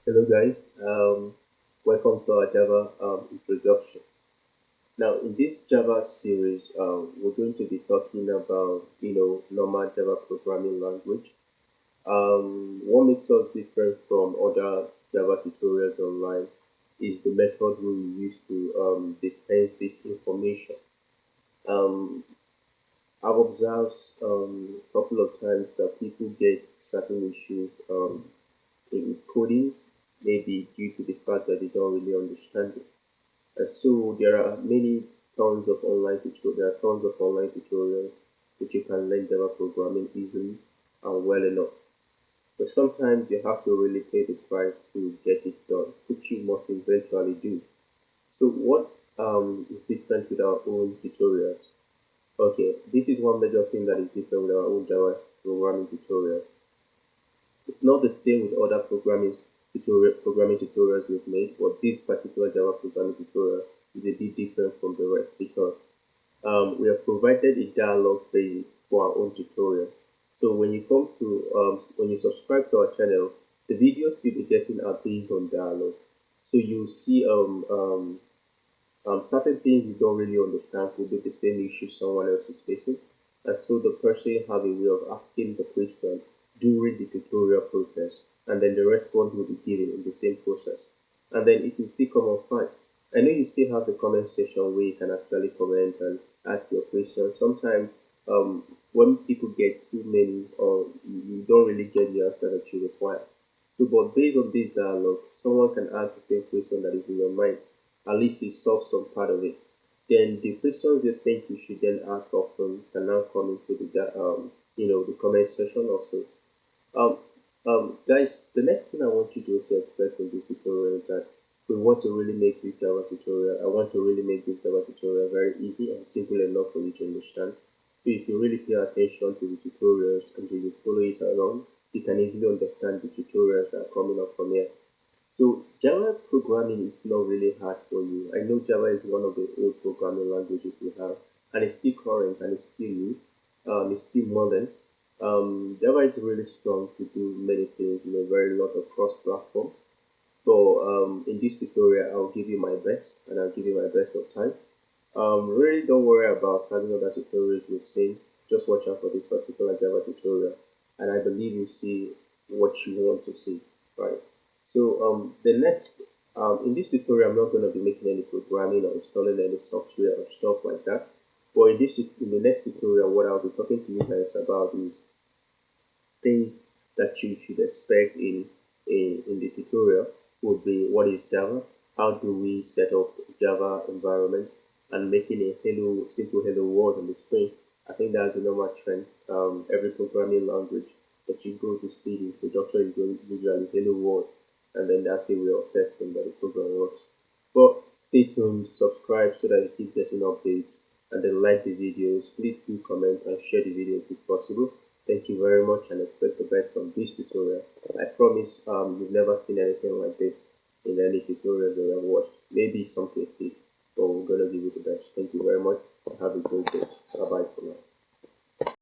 Hello guys, welcome to our Java introduction. Now in this Java series, we're going to be talking about normal Java programming language. What makes us different from other Java tutorials online is the method we use to dispense this information. Um, I've observed a couple of times that people get certain issues in coding, maybe due to the fact that they don't really understand it. So there are there are tons of online tutorials which you can learn Java programming easily and well enough. But sometimes you have to really pay the price to get it done, which you must eventually do. So what is different with our own tutorials? Okay, this is one major thing that is different with our own Java programming tutorial. It's not the same with other programming tutorials we've made, but this particular Java programming tutorial is a bit different from the rest because we have provided a dialogue phase for our own tutorial. So when you subscribe to our channel, the videos you'll be getting are based on dialogue. So you see certain things you don't really understand will be the same issue someone else is facing. And so the person have a way of asking the question during the tutorial process, and then the response will be given in the same process. And then it will still come out fine. I know you still have the comment section where you can actually comment and ask your questions. Sometimes when people get too many or you don't really get the answer that you require. So, but based on this dialogue, someone can ask the same question that is in your mind. At least it solves some part of it. Then the questions you think you should then ask often can now come into the comment section also. Um, Guys, the next thing I want you to also express in this tutorial is that we want to really make this Java tutorial. I want to really make this Java tutorial very easy and simple enough for you to understand. So if you really pay attention to the tutorials and you follow it along, you can easily understand the tutorials that are coming up from here. So Java programming is not really hard for you. I know Java is one of the old programming languages we have, and it's still current and it's still new. It's still modern. Java is really strong to do many things in a very lot of cross-platform. So in this tutorial, I'll give you my best, and I'll give you my best of time. Really don't worry about having other tutorials we've seen. Just watch out for this particular Java tutorial, and I believe you see what you want to see, right? So the next in this tutorial, I'm not going to be making any programming or installing any software or stuff like that. But in the next tutorial, what I'll be talking to you guys about is things that you should expect in the tutorial would be what is Java, how do we set up Java environment, and making a simple hello world on the screen. I think that's the normal trend. Every programming language that you go to see the introduction is usually hello world, and then that's the way of testing that the program works. But stay tuned, subscribe so that you keep getting updates, and then like the videos. Please do comment and share the videos if possible. Thank you very much and expect the best from this tutorial. I promise you've never seen anything like this in any tutorial that I've watched. Maybe some cases, but we're gonna give you the best. Thank you very much and have a great day. Bye bye for now.